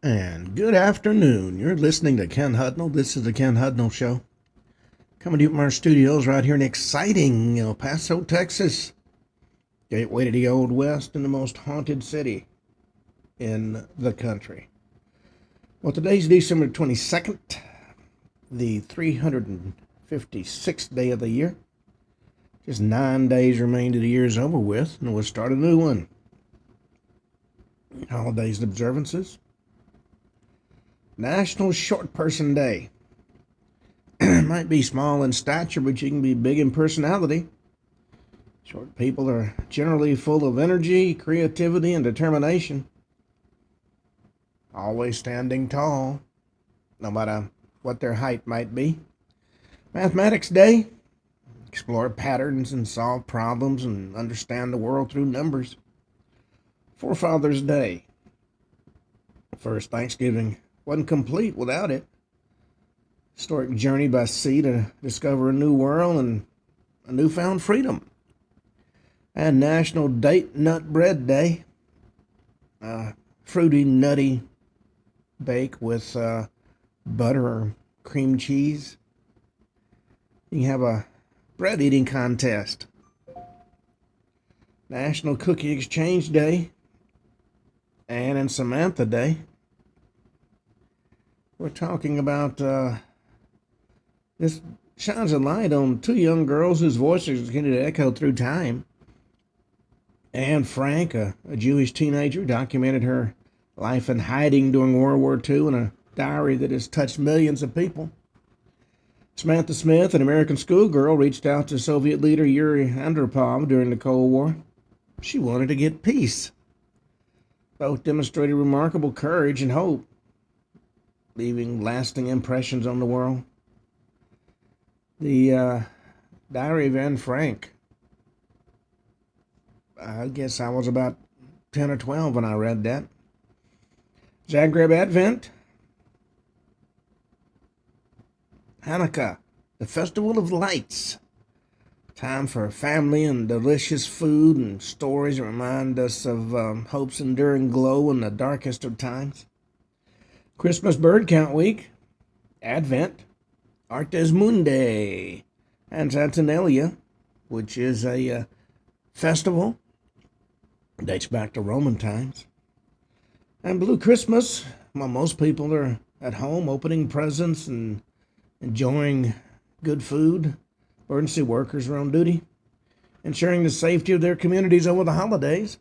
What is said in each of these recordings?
And good afternoon. You're listening to Ken Hudnall. This is the Ken Hudnall Show. Coming to you from our studios right here in exciting El Paso, Texas. Gateway to the Old West and the most haunted city in the country. Well, today's December 22nd, the 356th day of the year. Just 9 days remain to the year's over with, and we'll start a new one. Holidays and observances. National Short Person Day. Might be small in stature, but you can be big in personality. Short people are generally full of energy, creativity, and determination. Always standing tall, no matter what their height might be. Mathematics Day. Explore patterns and solve problems and understand the world through numbers. Forefathers Day. First Thanksgiving wasn't complete without it. Historic journey by sea to discover a new world and a newfound freedom. And National Date Nut Bread Day. Fruity, nutty bake with butter or cream cheese. You can have a bread eating contest. National Cookie Exchange Day. Anne and Samantha Day. We're talking about this shines a light on two young girls whose voices continue to echo through time. Anne Frank, a Jewish teenager, documented her life in hiding during World War II in a diary that has touched millions of people. Samantha Smith, an American schoolgirl, reached out to Soviet leader Yuri Andropov during the Cold War. She wanted to get peace. Both demonstrated remarkable courage and hope, leaving lasting impressions on the world. The Diary of Anne Frank. I guess I was about 10 or 12 when I read that. Zagreb Advent. Hanukkah, the Festival of Lights. Time for family and delicious food and stories that remind us of hope's enduring glow in the darkest of times. Christmas Bird Count Week. Advent. Artes Mundi. And Saturnalia, which is a festival. It dates back to Roman times. And Blue Christmas. Well, most people are at home opening presents and enjoying good food. Emergency workers are on duty, ensuring the safety of their communities over the holidays.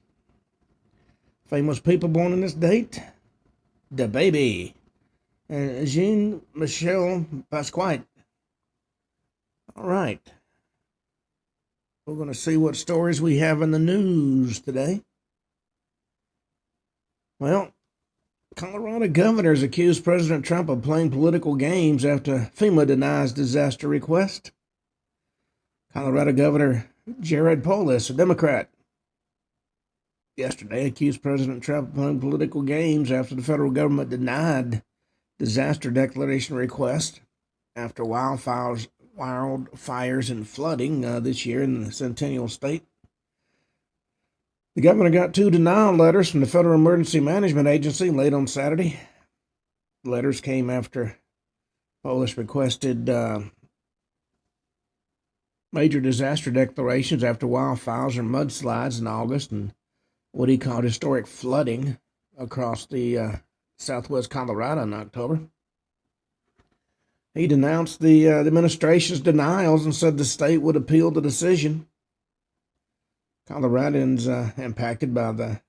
Famous people born on this date. The baby. Jean-Michel Basquiat. All right. We're going to see what stories we have in the news today. Well, Colorado governors accused President Trump of playing political games after FEMA denies disaster request. Colorado Governor Jared Polis, a Democrat, yesterday accused President Trump of playing political games after the federal government denied disaster declaration request after wildfires and flooding this year in the Centennial State. The governor got 2 denial letters from the Federal Emergency Management Agency late on Saturday. The letters came after Polis requested major disaster declarations after wildfires and mudslides in August and what he called historic flooding across the southwest Colorado in October. He denounced the administration's denials and said the state would appeal the decision. Coloradans impacted by the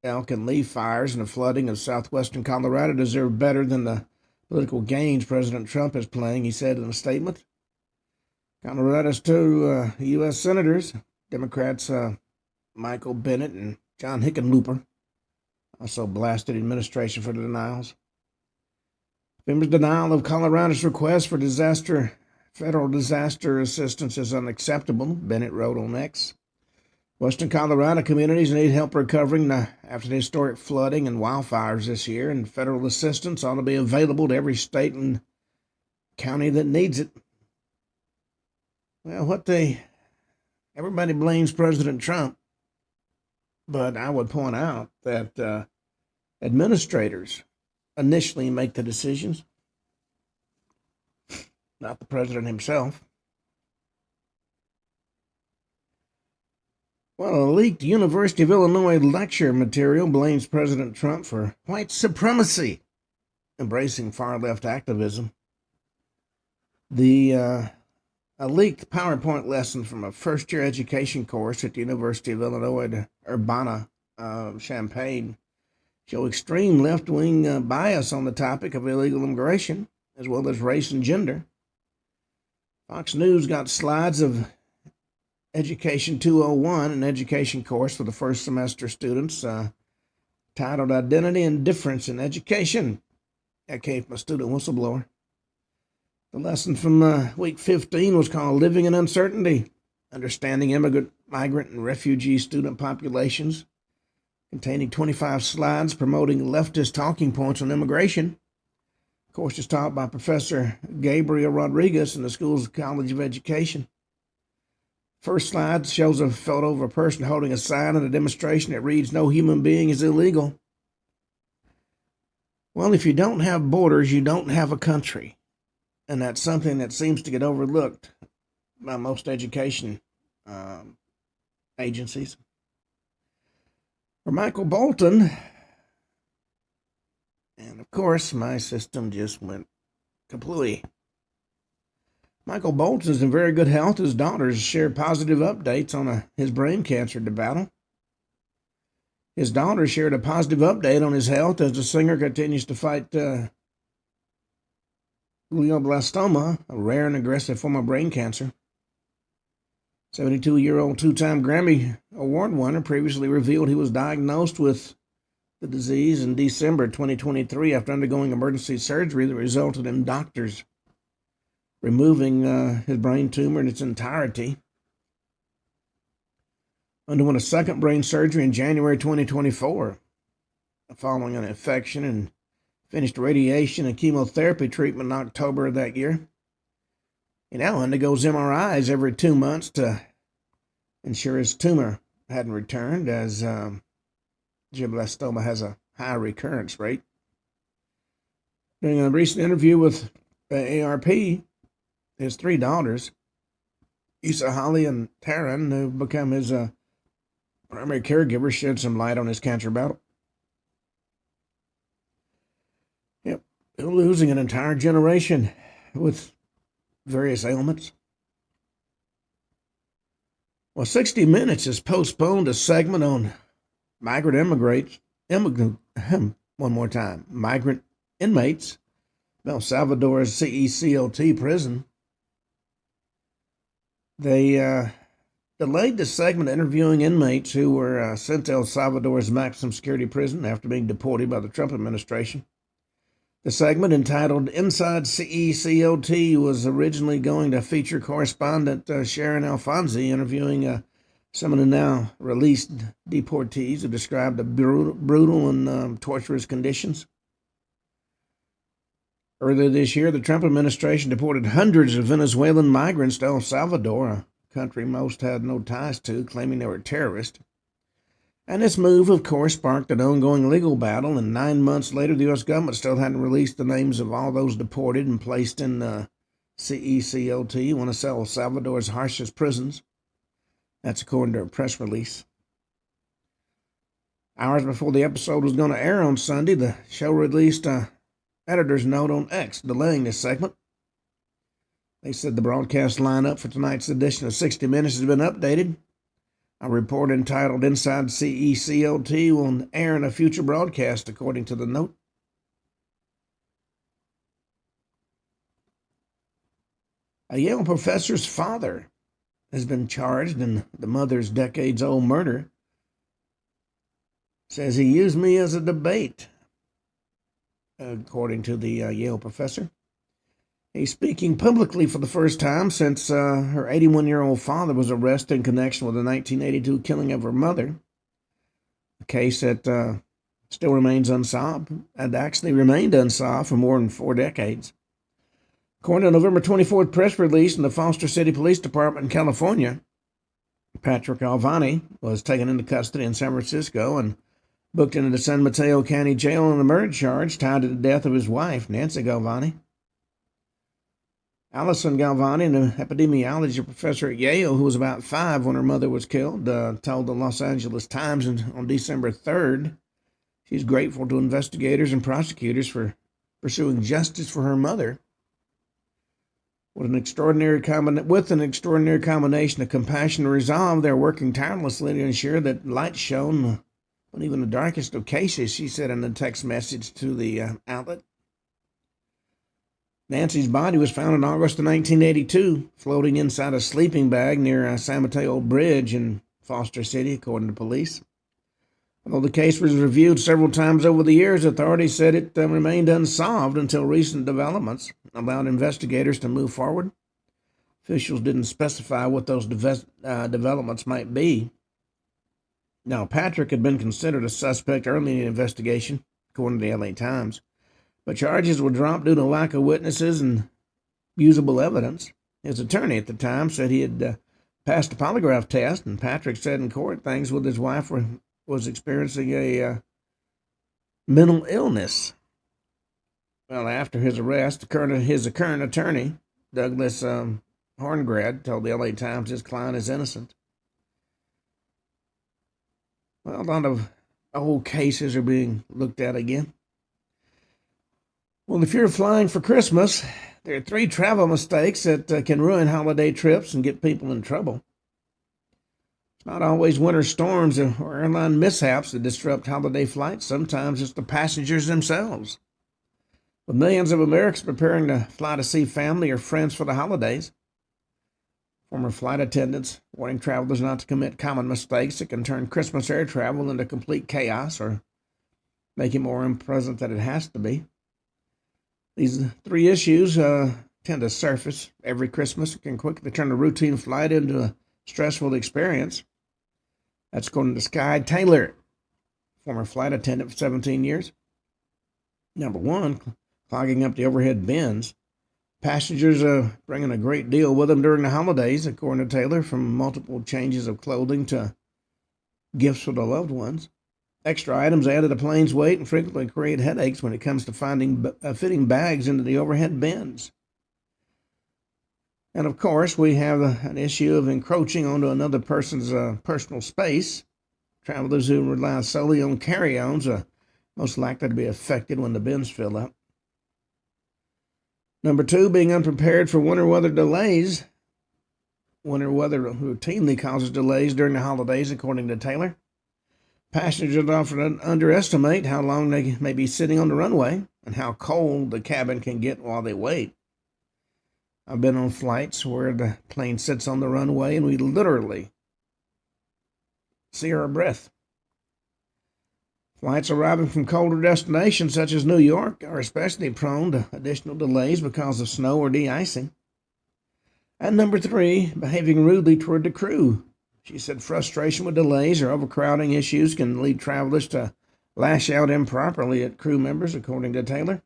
elk and leaf fires and the flooding of southwestern Colorado deserve better than the political games President Trump is playing, he said in a statement. Colorado's 2 U.S. senators, Democrats Michael Bennet and John Hickenlooper, also blasted the administration for the denials. FEMA's denial of Colorado's request for federal disaster assistance is unacceptable, Bennett wrote on X. Western Colorado communities need help recovering after the historic flooding and wildfires this year, and federal assistance ought to be available to every state and county that needs it. Well, everybody blames President Trump, but I would point out that administrators initially make the decisions, not the president himself. Well, a leaked University of Illinois lecture material blames President Trump for white supremacy, embracing far-left activism. A leaked PowerPoint lesson from a first-year education course at the University of Illinois at Urbana-Champaign show extreme left-wing bias on the topic of illegal immigration, as well as race and gender. Fox News got slides of Education 201, an education course for the first semester students, titled Identity and Difference in Education. That came from a student whistleblower. The lesson from week 15 was called Living in Uncertainty, Understanding Immigrant, Migrant, and Refugee Student Populations, containing 25 slides promoting leftist talking points on immigration. The course is taught by Professor Gabriel Rodriguez in the School's College of Education. First slide shows a photo of a person holding a sign at a demonstration that reads, "No human being is illegal." Well, if you don't have borders, you don't have a country. And that's something that seems to get overlooked by most education agencies. For Michael Bolton, and of course, my system just went kaplooey. Michael Bolton is in very good health. His daughters share positive updates on his brain cancer battle. His daughter shared a positive update on his health as the singer continues to fight glioblastoma, a rare and aggressive form of brain cancer. 72-year-old two-time Grammy Award winner previously revealed he was diagnosed with the disease in December 2023 after undergoing emergency surgery that resulted in doctors removing his brain tumor in its entirety. Underwent a second brain surgery in January 2024 following an infection, and finished radiation and chemotherapy treatment in October of that year. He now undergoes MRIs every 2 months to ensure his tumor hadn't returned, as glioblastoma has a high recurrence rate. During a recent interview with ARP, his three daughters, Issa, Holly, and Taryn, who become his primary caregivers, shed some light on his cancer battle. Yep, losing an entire generation with various ailments. Well, 60 Minutes has postponed a segment on migrant inmates, El Salvador's CECOT prison. They delayed the segment interviewing inmates who were sent to El Salvador's maximum security prison after being deported by the Trump administration. The segment, entitled Inside CECOT, was originally going to feature correspondent Sharon Alfonsi interviewing some of the now released deportees who described the brutal and torturous conditions. Earlier this year, the Trump administration deported hundreds of Venezuelan migrants to El Salvador, a country most had no ties to, claiming they were terrorists. And this move, of course, sparked an ongoing legal battle, and 9 months later, the U.S. government still hadn't released the names of all those deported and placed in CECOT, one of El Salvador's harshest prisons. That's according to a press release. Hours before the episode was going to air on Sunday, the show released a editor's note on X, delaying this segment. They said the broadcast lineup for tonight's edition of 60 Minutes has been updated. A report entitled Inside CECOT will air in a future broadcast, according to the note. A Yale professor's father has been charged in the mother's decades-old murder. Says he used me as a debate, according to the Yale professor. He's speaking publicly for the first time since her 81-year-old father was arrested in connection with the 1982 killing of her mother, a case that still remains unsolved, and actually remained unsolved for more than 4 decades. According to a November 24th press release in the Foster City Police Department in California, Patrick Alvani was taken into custody in San Francisco and booked into the San Mateo County Jail on a murder charge tied to the death of his wife, Nancy Galvani. Allison Galvani, an epidemiology professor at Yale who was about 5 when her mother was killed, told the Los Angeles Times on December 3rd she's grateful to investigators and prosecutors for pursuing justice for her mother. With an extraordinary combination of compassion and resolve, they're working tirelessly to ensure that light shone on even the darkest of cases, she said in a text message to the outlet. Nancy's body was found in August of 1982, floating inside a sleeping bag near San Mateo Bridge in Foster City, according to police. Although the case was reviewed several times over the years, authorities said it remained unsolved until recent developments allowed investigators to move forward. Officials didn't specify what those developments might be. Now, Patrick had been considered a suspect early in the investigation, according to the LA Times, but charges were dropped due to lack of witnesses and usable evidence. His attorney at the time said he had passed a polygraph test, and Patrick said in court things with his wife was experiencing a mental illness. Well, after his arrest, his current attorney, Douglas Horngrad, told the LA Times his client is innocent. Well, a lot of old cases are being looked at again. Well, if you're flying for Christmas, there are 3 travel mistakes that can ruin holiday trips and get people in trouble. It's not always winter storms or airline mishaps that disrupt holiday flights. Sometimes it's the passengers themselves. With millions of Americans preparing to fly to see family or friends for the holidays, former flight attendants warning travelers not to commit common mistakes that can turn Christmas air travel into complete chaos or make it more unpleasant than it has to be. These 3 issues tend to surface every Christmas and can quickly turn a routine flight into a stressful experience. That's according to Sky Taylor, former flight attendant for 17 years. Number 1, clogging up the overhead bins. Passengers are bringing a great deal with them during the holidays, according to Taylor, from multiple changes of clothing to gifts for the loved ones. Extra items add to the plane's weight and frequently create headaches when it comes to fitting bags into the overhead bins. And of course, we have an issue of encroaching onto another person's personal space. Travelers who rely solely on carry-ons are most likely to be affected when the bins fill up. Number 2, being unprepared for winter weather delays. Winter weather routinely causes delays during the holidays, according to Taylor. Passengers often underestimate how long they may be sitting on the runway and how cold the cabin can get while they wait. I've been on flights where the plane sits on the runway and we literally see our breath. Flights arriving from colder destinations such as New York are especially prone to additional delays because of snow or de-icing. And number 3, behaving rudely toward the crew. She said frustration with delays or overcrowding issues can lead travelers to lash out improperly at crew members, according to Taylor.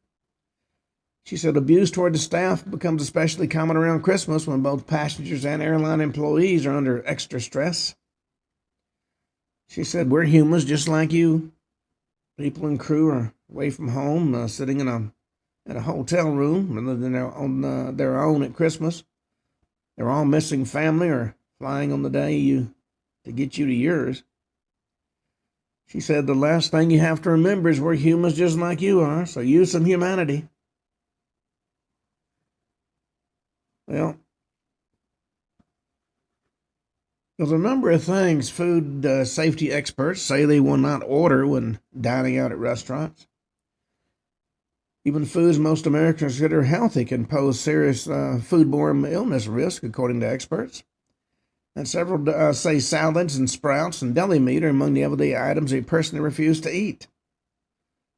She said abuse toward the staff becomes especially common around Christmas when both passengers and airline employees are under extra stress. She said, we're humans just like you. People and crew are away from home, sitting in a hotel room rather than on their own at Christmas. They're all missing family or flying on the day to get you to yours. She said the last thing you have to remember is we're humans just like you are, so use some humanity. Well, there's a number of things food safety experts say they will not order when dining out at restaurants. Even foods most Americans consider healthy can pose serious foodborne illness risk, according to experts. And several say salads and sprouts and deli meat are among the everyday items they personally refuse to eat.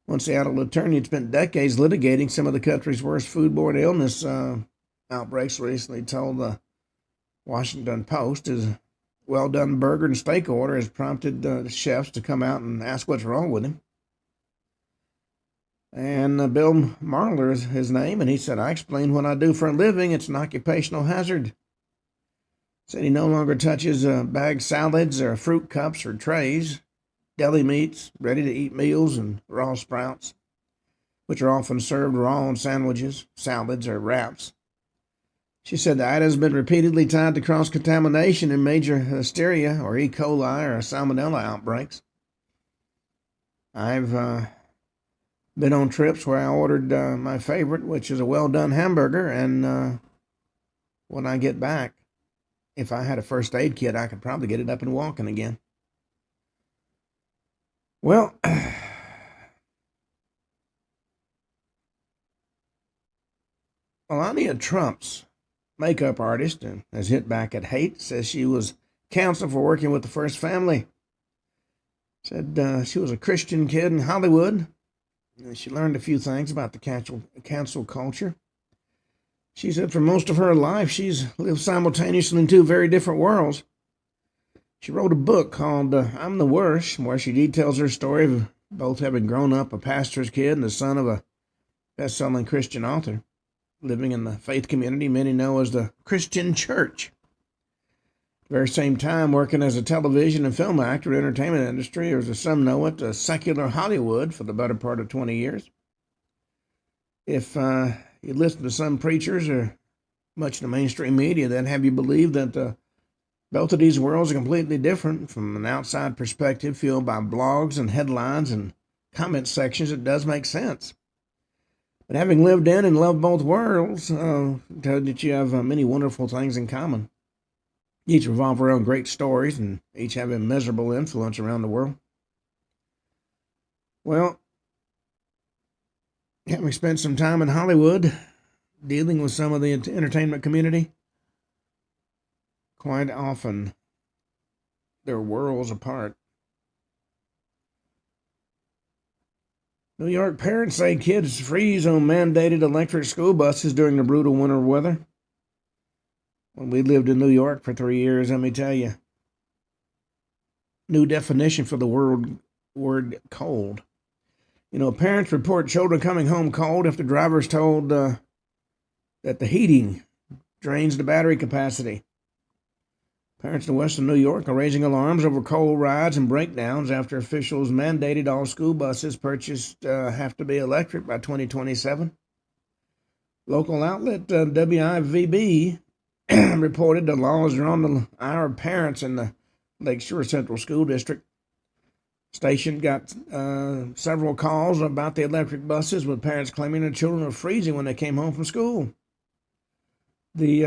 One Seattle attorney had spent decades litigating some of the country's worst foodborne illness outbreaks recently told the Washington Post his well-done burger and steak order has prompted chefs to come out and ask what's wrong with him. And Bill Marler is his name, and he said, I explain what I do for a living. It's an occupational hazard. Said he no longer touches bagged salads or fruit cups or trays. deli meats, ready-to-eat meals, and raw sprouts, which are often served raw on sandwiches, salads, or wraps. She said the item has been repeatedly tied to cross-contamination in major Listeria or E. coli or Salmonella outbreaks. I've been on trips where I ordered my favorite, which is a well-done hamburger, and when I get back, if I had a first aid kit, I could probably get it up and walking again. Well, Melania Trump's makeup artist and has hit back at hate, says she was counseled for working with the First Family. Said she was a Christian kid in Hollywood. She learned a few things about the cancel culture. She said for most of her life, she's lived simultaneously in two very different worlds. She wrote a book called I'm the Worst, where she details her story of both having grown up a pastor's kid and the son of a best-selling Christian author, living in the faith community many know as the Christian church. At the very same time, working as a television and film actor in the entertainment industry, or as some know it, secular Hollywood for the better part of 20 years. If you listen to some preachers or much of the mainstream media, then have you believe that both of these worlds are completely different from an outside perspective fueled by blogs and headlines and comment sections, it does make sense. But having lived in and loved both worlds, tells that you have many wonderful things in common. Each revolve around great stories and each have immeasurable influence around the world. Well, having spent some time in Hollywood dealing with some of the entertainment community, quite often they're worlds apart. New York parents say kids freeze on mandated electric school buses during the brutal winter weather. When we lived in New York for 3 years, let me tell you, new definition for the word cold. You know, parents report children coming home cold if the driver's told that the heating drains the battery capacity. Parents in western New York are raising alarms over cold rides and breakdowns after officials mandated all school buses purchased have to be electric by 2027. Local outlet WIVB reported the laws are on the ire of parents in the Lakeshore Central School District. Station got several calls about the electric buses, with parents claiming their children were freezing when they came home from school. The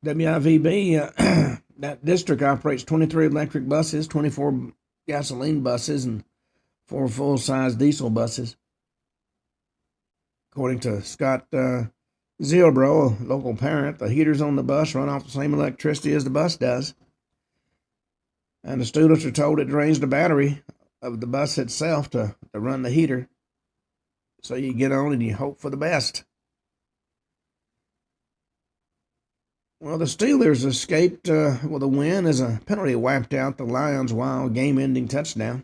WIVB that district operates 23 electric buses, 24 gasoline buses, and 4 full-size diesel buses. According to Scott Zilbro, a local parent, the heaters on the bus run off the same electricity as the bus does. And the students are told it drains the battery of the bus itself to run the heater. So you get on and you hope for the best. Well, the Steelers escaped with a win as a penalty wiped out the Lions' wild game-ending touchdown.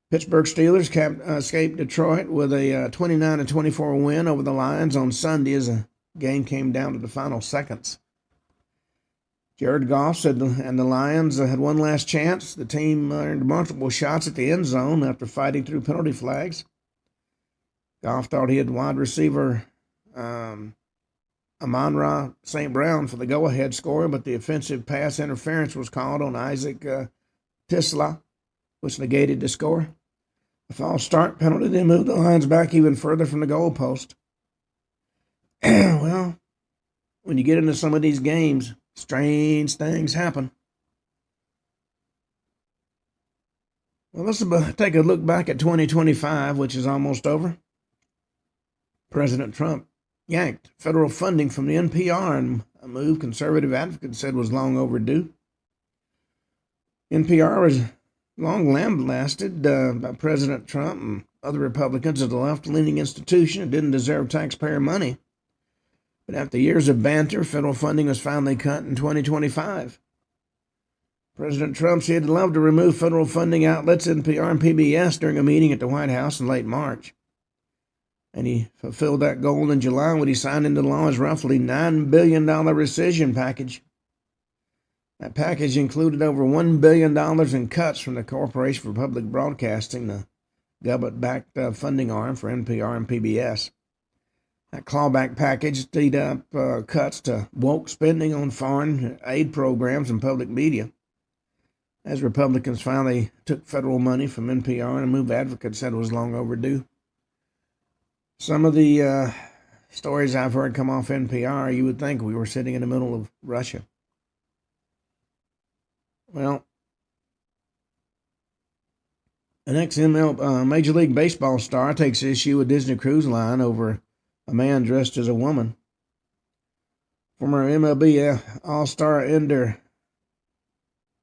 Pittsburgh Steelers escaped Detroit with a 29-24 win over the Lions on Sunday as the game came down to the final seconds. Jared Goff said and the Lions had one last chance. The team earned multiple shots at the end zone after fighting through penalty flags. Goff thought he had wide receiver Amon-Ra St. Brown for the go-ahead score, but the offensive pass interference was called on Isaac Tisla, which negated the score. A false start penalty then moved the Lions back even further from the goalpost. Well, when you get into some of these games, strange things happen. Well, let's take a look back at 2025, which is almost over. President Trump yanked federal funding from the NPR, and a move conservative advocates said was long overdue. NPR was long lambasted by President Trump and other Republicans as a left-leaning institution that didn't deserve taxpayer money. But after years of banter, federal funding was finally cut in 2025. President Trump said he'd love to remove federal funding outlets, NPR and PBS, during a meeting at the White House in late March. And he fulfilled that goal in July when he signed into law his roughly $9 billion rescission package. That package included over $1 billion in cuts from the Corporation for Public Broadcasting, the government-backed funding arm for NPR and PBS. That clawback package teed up cuts to woke spending on foreign aid programs and public media, as Republicans finally took federal money from NPR in a move advocates said was long overdue. Some of the stories I've heard come off NPR, you would think we were sitting in the middle of Russia. Well, an Major League Baseball star takes issue with Disney Cruise Line over a man dressed as a woman. Former MLB All-Star Ender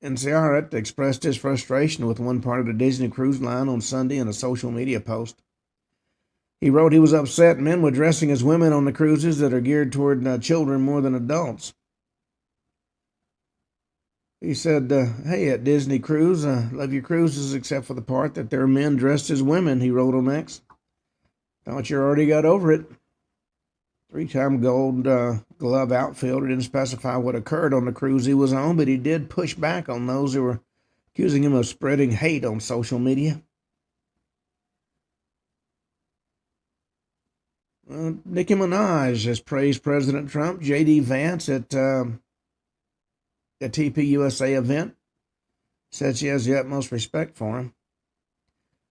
Enciaret expressed his frustration with one part of the Disney Cruise Line on Sunday in a social media post. He wrote he was upset men were dressing as women on the cruises that are geared toward children more than adults. He said, hey, at Disney Cruise, love your cruises except for the part that there are men dressed as women, he wrote on X. Thought you already got over it. Three-time Gold Glove outfielder didn't specify what occurred on the cruise he was on, but he did push back on those who were accusing him of spreading hate on social media. Nicki Minaj has praised President Trump. J.D. Vance at a TPUSA event said she has the utmost respect for him.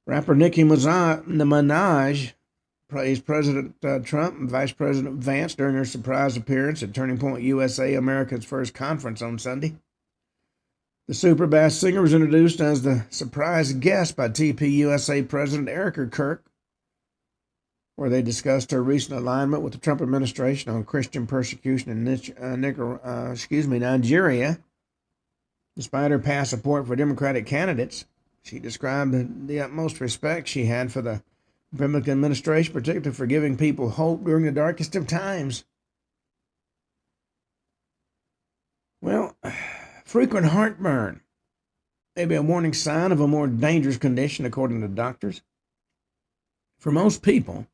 Rapper Nicki Minaj praised President Trump and Vice President Vance during her surprise appearance at Turning Point USA, America's first conference on Sunday. The super bass singer was introduced as the surprise guest by TPUSA President Erica Kirk, where they discussed her recent alignment with the Trump administration on Christian persecution in Nigeria. Despite her past support for Democratic candidates, she described the utmost respect she had for the Republican administration, particularly for giving people hope during the darkest of times. Well, frequent heartburn may be a warning sign of a more dangerous condition, according to doctors. For most people,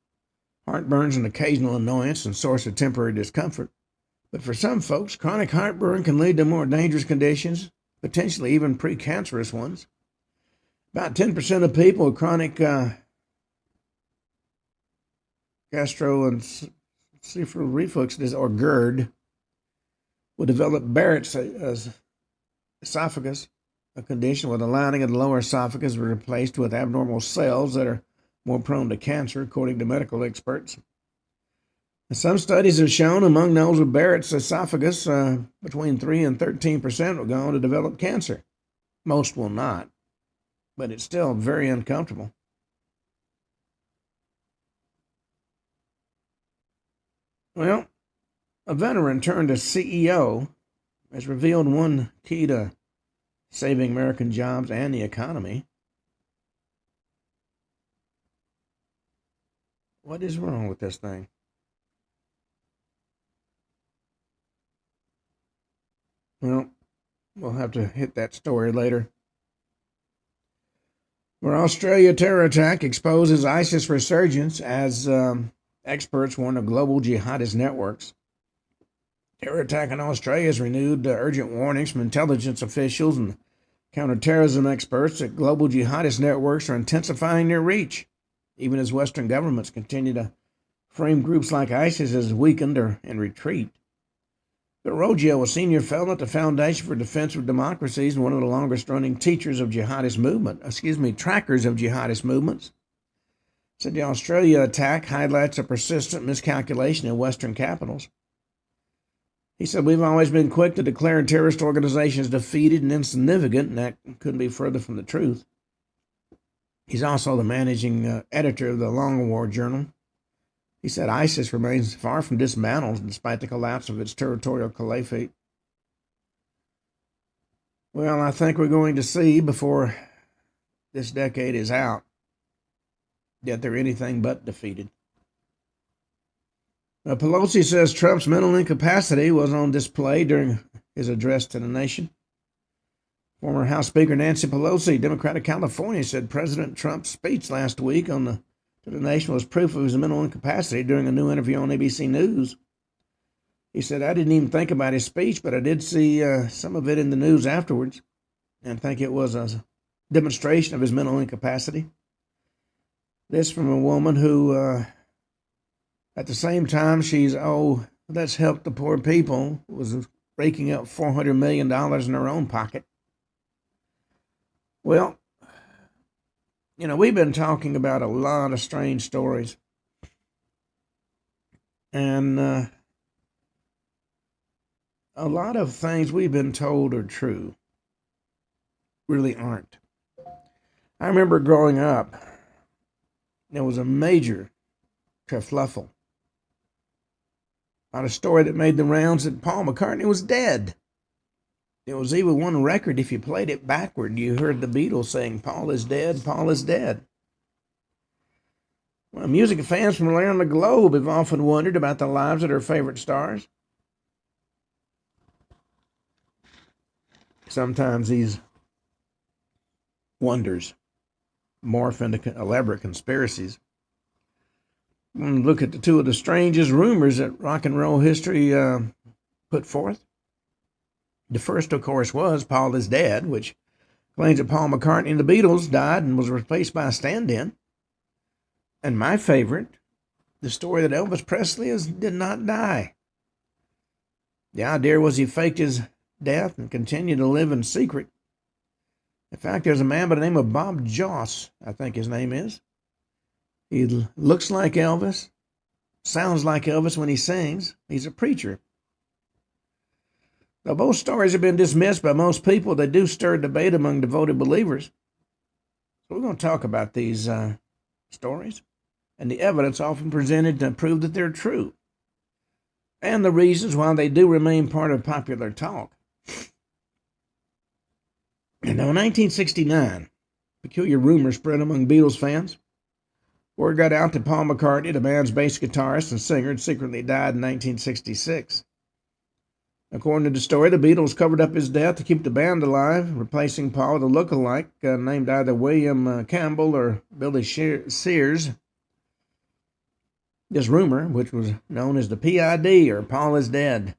heartburn is an occasional annoyance and source of temporary discomfort. But for some folks, chronic heartburn can lead to more dangerous conditions, potentially even precancerous ones. About 10% of people with chronic gastroesophageal reflux disease, or GERD, will develop Barrett's esophagus, a condition where the lining of the lower esophagus is replaced with abnormal cells that are more prone to cancer, according to medical experts. And some studies have shown among those with Barrett's esophagus, between 3 and 13% will go on to develop cancer. Most will not, but it's still very uncomfortable. Well, a veteran turned to CEO has revealed one key to saving American jobs and the economy. What is wrong with this thing? Well, we'll have to hit that story later. Where Australia terror attack exposes ISIS resurgence as experts warn of global jihadist networks. Terror attack in Australia has renewed urgent warnings from intelligence officials and counterterrorism experts that global jihadist networks are intensifying their reach, even as Western governments continue to frame groups like ISIS as weakened or in retreat. But Roggio, a senior fellow at the Foundation for Defense of Democracies and one of the longest-running trackers of jihadist movements, said the Australia attack highlights a persistent miscalculation in Western capitals. He said, we've always been quick to declare terrorist organizations defeated and insignificant, and that couldn't be further from the truth. He's also the managing editor of the Long War Journal. He said ISIS remains far from dismantled despite the collapse of its territorial caliphate. Well, I think we're going to see before this decade is out that they're anything but defeated. Pelosi says Trump's mental incapacity was on display during his address to the nation. Former House Speaker Nancy Pelosi, Democrat of California, said President Trump's speech last week to the nation was proof of his mental incapacity during a new interview on ABC News. He said, I didn't even think about his speech, but I did see some of it in the news afterwards and think it was a demonstration of his mental incapacity. This from a woman who, at the same time, she's, let's help the poor people, was raking up $400 million in her own pocket. Well, we've been talking about a lot of strange stories. And a lot of things we've been told are true really aren't. I remember growing up, there was a major kerfluffle about a story that made the rounds that Paul McCartney was dead. There was even one record, if you played it backward, you heard the Beatles saying, Paul is dead, Paul is dead. Well, music fans from around the globe have often wondered about the lives of their favorite stars. Sometimes these wonders morph into elaborate conspiracies. Look at the two of the strangest rumors that rock and roll history put forth. The first, of course, was Paul is dead, which claims that Paul McCartney and the Beatles died and was replaced by a stand-in. And my favorite, the story that Elvis Presley did not die. The idea was he faked his death and continued to live in secret. In fact, there's a man by the name of Bob Joss, I think his name is. He looks like Elvis, sounds like Elvis when he sings. He's a preacher. Though both stories have been dismissed by most people, they do stir debate among devoted believers. So we're going to talk about these stories and the evidence often presented to prove that they're true, and the reasons why they do remain part of popular talk. And now in 1969, peculiar rumors spread among Beatles fans. Word got out that Paul McCartney, the band's bass guitarist and singer, had secretly died in 1966. According to the story, the Beatles covered up his death to keep the band alive, replacing Paul with a look-alike named either William Campbell or Billy Sears. This rumor, which was known as the PID, or Paul is Dead,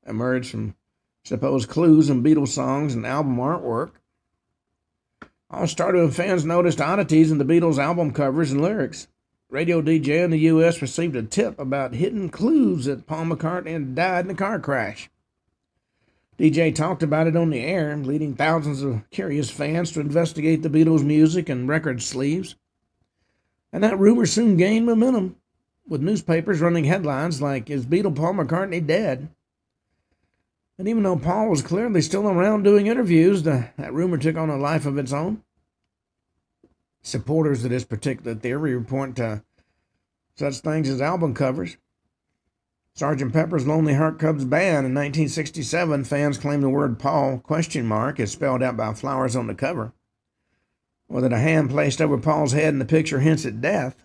emerged from supposed clues in Beatles songs and album artwork. All started when fans noticed oddities in the Beatles album covers and lyrics. Radio DJ in the U.S. received a tip about hidden clues that Paul McCartney had died in a car crash. DJ talked about it on the air, leading thousands of curious fans to investigate the Beatles' music and record sleeves. And that rumor soon gained momentum, with newspapers running headlines like, "Is Beatle Paul McCartney dead?" And even though Paul was clearly still around doing interviews, that rumor took on a life of its own. Supporters of this particular theory point to such things as album covers. Sgt. Pepper's Lonely Heart Club Band in 1967, fans claimed the word Paul is spelled out by flowers on the cover, or that a hand placed over Paul's head in the picture hints at death.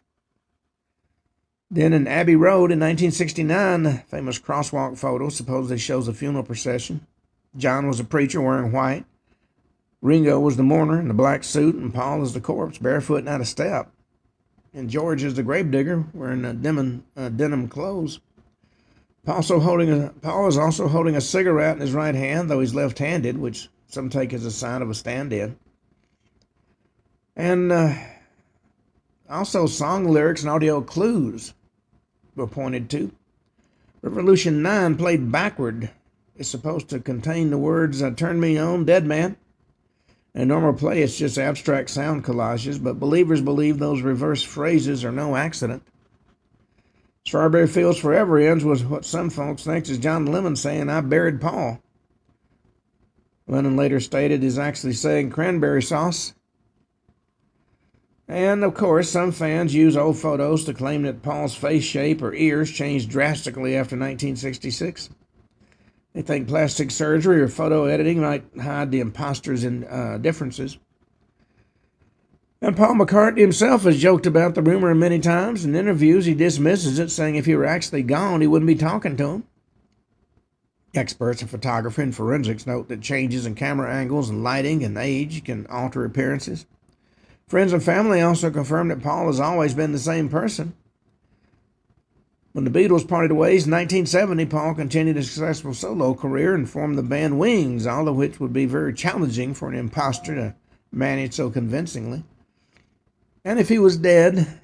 Then in Abbey Road in 1969, the famous crosswalk photo supposedly shows a funeral procession. John was a preacher wearing white. Ringo was the mourner in the black suit, and Paul is the corpse, barefoot and out of step. And George is the gravedigger wearing denim clothes. Paul is also holding a cigarette in his right hand, though he's left-handed, which some take as a sign of a stand-in. And also song lyrics and audio clues were pointed to. Revolution 9, played backward, is supposed to contain the words, "Turn me on, dead man." In normal play, it's just abstract sound collages, but believers believe those reverse phrases are no accident. "Strawberry Fields Forever" ends with what some folks think is John Lennon saying, "I buried Paul." Lennon later stated he's actually saying cranberry sauce. And, of course, some fans use old photos to claim that Paul's face shape or ears changed drastically after 1966. They think plastic surgery or photo editing might hide the imposter's differences. And Paul McCartney himself has joked about the rumor many times. In interviews, he dismisses it, saying if he were actually gone, he wouldn't be talking to him. Experts in photography and forensics note that changes in camera angles and lighting and age can alter appearances. Friends and family also confirm that Paul has always been the same person. When the Beatles parted ways in 1970, Paul continued a successful solo career and formed the band Wings, all of which would be very challenging for an imposter to manage so convincingly. And if he was dead,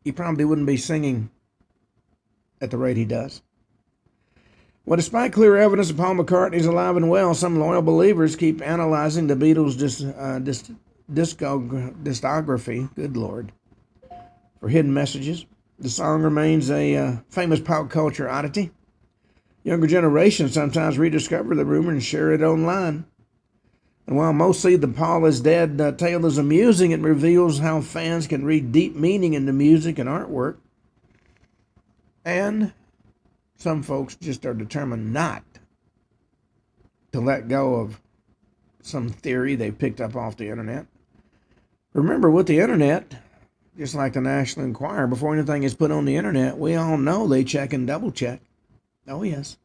he probably wouldn't be singing at the rate he does. Well, despite clear evidence that Paul McCartney is alive and well, some loyal believers keep analyzing the Beatles' discography, good Lord, for hidden messages. The song remains a famous pop culture oddity. Younger generations sometimes rediscover the rumor and share it online. And while most see the Paul is dead tale as amusing, it reveals how fans can read deep meaning into music and artwork. And some folks just are determined not to let go of some theory they picked up off the internet. Remember, with the internet, just like the National Enquirer, before anything is put on the internet, we all know they check and double check. Oh, yes.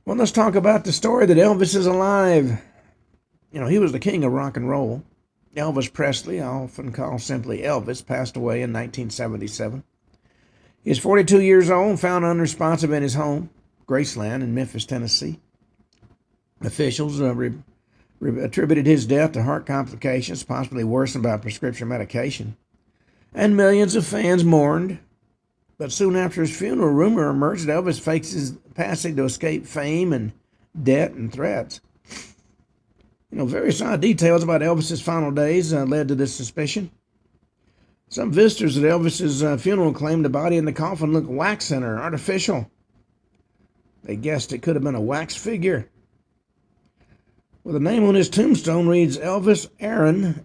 Well, let's talk about the story that Elvis is alive. You know, he was the king of rock and roll. Elvis Presley, often called simply Elvis, passed away in 1977. He is 42 years old, found unresponsive in his home, Graceland in Memphis, Tennessee. Officials attributed his death to heart complications, possibly worsened by prescription medication. And millions of fans mourned. But soon after his funeral, rumor emerged that Elvis faked his passing to escape fame and debt and threats. You know, various odd details about Elvis's final days led to this suspicion. Some visitors at Elvis's funeral claimed the body in the coffin looked waxen or artificial. They guessed it could have been a wax figure. Well, the name on his tombstone reads Elvis Aaron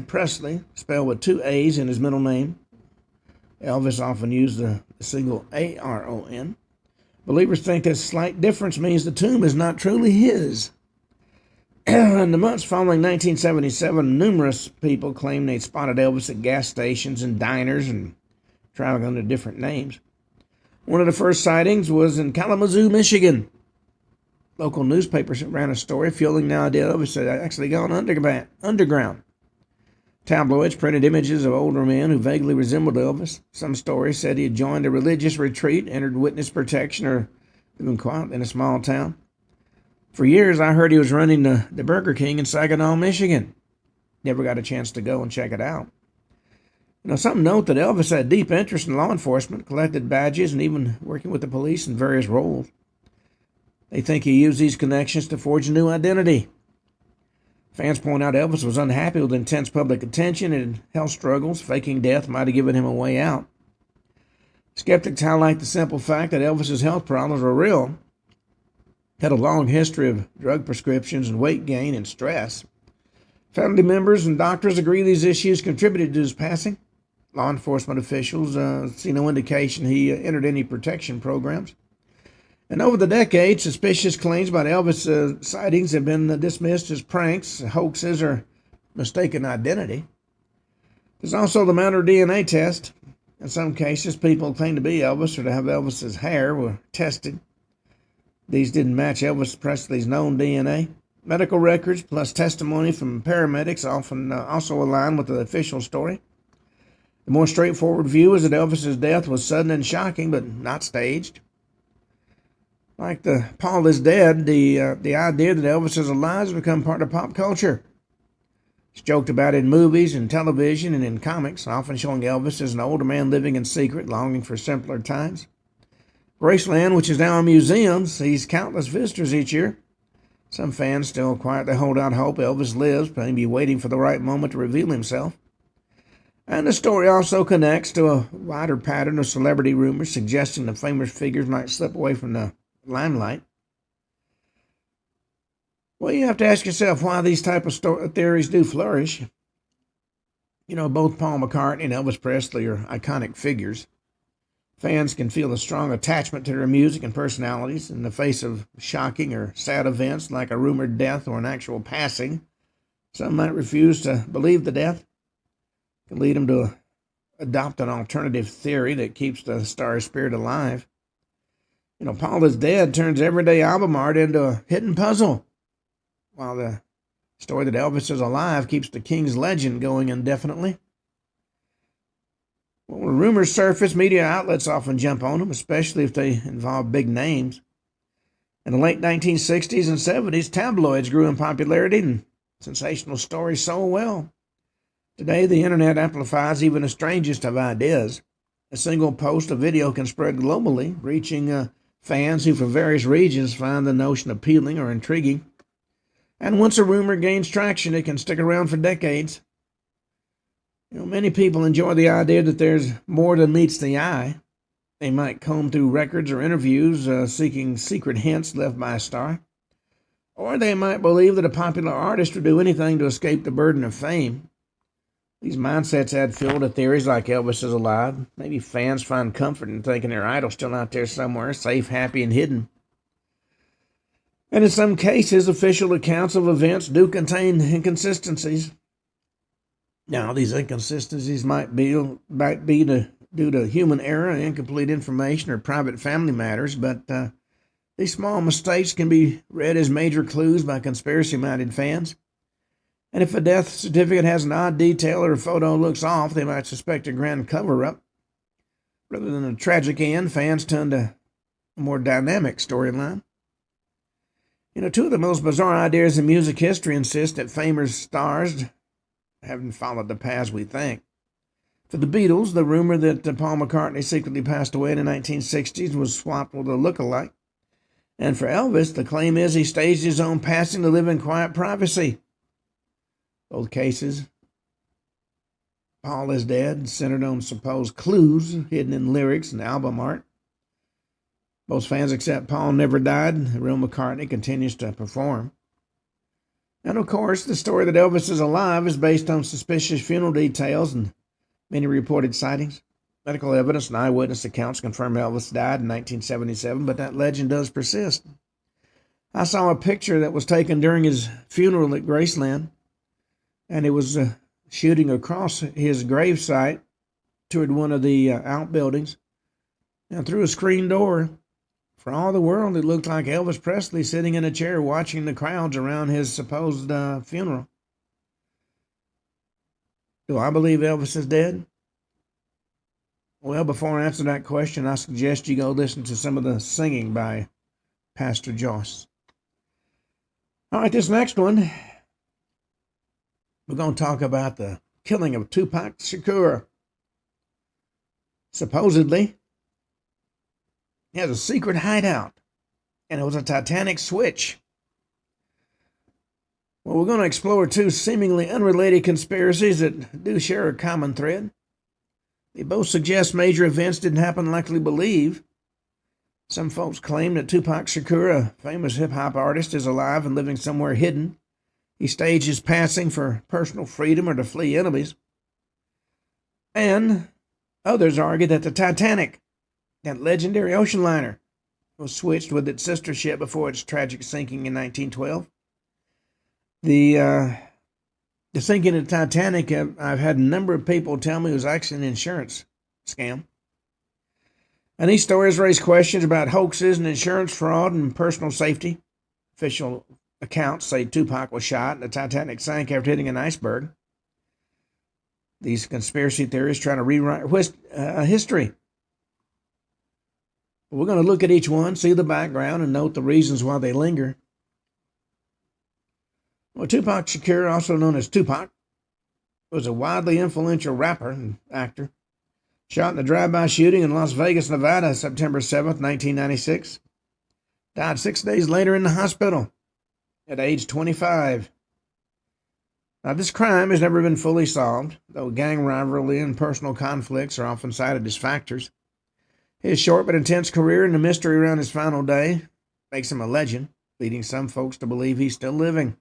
Presley, spelled with 2 A's in his middle name. Elvis often used the single A-R-O-N. Believers think this slight difference means the tomb is not truly his. In the months following 1977, numerous people claimed they'd spotted Elvis at gas stations and diners and traveling under different names. One of the first sightings was in Kalamazoo, Michigan. Local newspapers ran a story fueling the idea that Elvis had actually gone underground. Tabloids printed images of older men who vaguely resembled Elvis. Some stories said he had joined a religious retreat, entered witness protection, or been quiet in a small town. For years, I heard he was running the Burger King in Saginaw, Michigan. Never got a chance to go and check it out. You know, some note that Elvis had deep interest in law enforcement, collected badges, and even working with the police in various roles. They think he used these connections to forge a new identity. Fans point out Elvis was unhappy with intense public attention and health struggles. Faking death might have given him a way out. Skeptics highlight the simple fact that Elvis's health problems were real. Had a long history of drug prescriptions and weight gain and stress. Family members and doctors agree these issues contributed to his passing. Law enforcement officials see no indication he entered any protection programs. And over the decades, suspicious claims about Elvis sightings have been dismissed as pranks, hoaxes, or mistaken identity. There's also the matter of DNA test. In some cases, people claim to be Elvis or to have Elvis's hair were tested. These didn't match Elvis Presley's known DNA. Medical records plus testimony from paramedics often also align with the official story. The more straightforward view is that Elvis's death was sudden and shocking, but not staged. Like the Paul is dead, the idea that Elvis is alive has become part of pop culture. It's joked about in movies and television and in comics, often showing Elvis as an older man living in secret, longing for simpler times. Graceland, which is now a museum, sees countless visitors each year. Some fans still quietly hold out hope Elvis lives, maybe waiting for the right moment to reveal himself. And the story also connects to a wider pattern of celebrity rumors suggesting that famous figures might slip away from the limelight. Well, you have to ask yourself why these type of theories do flourish. You know, both Paul McCartney and Elvis Presley are iconic figures. Fans can feel a strong attachment to their music and personalities in the face of shocking or sad events like a rumored death or an actual passing. Some might refuse to believe the death. It can lead them to adopt an alternative theory that keeps the star spirit alive. You know, Paul is Dead turns everyday album art into a hidden puzzle, while the story that Elvis is alive keeps the King's legend going indefinitely. Well, when rumors surface, media outlets often jump on them, especially if they involve big names. In the late 1960s and 70s, tabloids grew in popularity and sensational stories sold well. Today, the internet amplifies even the strangest of ideas. A single post or video can spread globally, reaching fans who from various regions find the notion appealing or intriguing. And once a rumor gains traction, it can stick around for decades. Many people enjoy the idea that there's more than meets the eye. They might comb through records or interviews seeking secret hints left by a star. Or they might believe that a popular artist would do anything to escape the burden of fame. These mindsets add fuel to theories like Elvis is alive. Maybe fans find comfort in thinking their idol's still out there somewhere, safe, happy, and hidden. And in some cases, official accounts of events do contain inconsistencies. Now, these inconsistencies might be due to human error, incomplete information, or private family matters, but these small mistakes can be read as major clues by conspiracy-minded fans. And if a death certificate has an odd detail or a photo looks off, they might suspect a grand cover-up. Rather than a tragic end, fans turn to a more dynamic storyline. Two of the most bizarre ideas in music history insist that famous stars haven't followed the paths we think. For the Beatles, the rumor that Paul McCartney secretly passed away in the 1960s was swapped with a look-alike. And for Elvis, the claim is he staged his own passing to live in quiet privacy. Both cases, Paul is dead, centered on supposed clues hidden in lyrics and album art. Most fans accept Paul never died. The real McCartney continues to perform. And of course, the story that Elvis is alive is based on suspicious funeral details and many reported sightings. Medical evidence and eyewitness accounts confirm Elvis died in 1977, but that legend does persist. I saw a picture that was taken during his funeral at Graceland, and it was shooting across his gravesite toward one of the outbuildings. And through a screen door, for all the world, it looked like Elvis Presley sitting in a chair watching the crowds around his supposed funeral. Do I believe Elvis is dead? Well, before I answer that question, I suggest you go listen to some of the singing by Pastor Joss. All right, this next one, we're going to talk about the killing of Tupac Shakur. Supposedly, he has a secret hideout, and it was a Titanic switch. Well, we're going to explore two seemingly unrelated conspiracies that do share a common thread. They both suggest major events didn't happen like we believe. Some folks claim that Tupac Shakur, a famous hip-hop artist, is alive and living somewhere hidden. He staged his passing for personal freedom or to flee enemies. And others argue that the Titanic, that legendary ocean liner, was switched with its sister ship before its tragic sinking in 1912. The sinking of the Titanic, I've had a number of people tell me, was actually an insurance scam. And these stories raise questions about hoaxes and insurance fraud and personal safety. Official accounts say Tupac was shot and the Titanic sank after hitting an iceberg. These conspiracy theories trying to rewrite history. We're going to look at each one, see the background, and note the reasons why they linger. Well, Tupac Shakur, also known as Tupac, was a widely influential rapper and actor. Shot in a drive-by shooting in Las Vegas, Nevada, September 7th, 1996. Died 6 days later in the hospital at age 25. Now, this crime has never been fully solved, though gang rivalry and personal conflicts are often cited as factors. His short but intense career and the mystery around his final day makes him a legend, leading some folks to believe he's still living.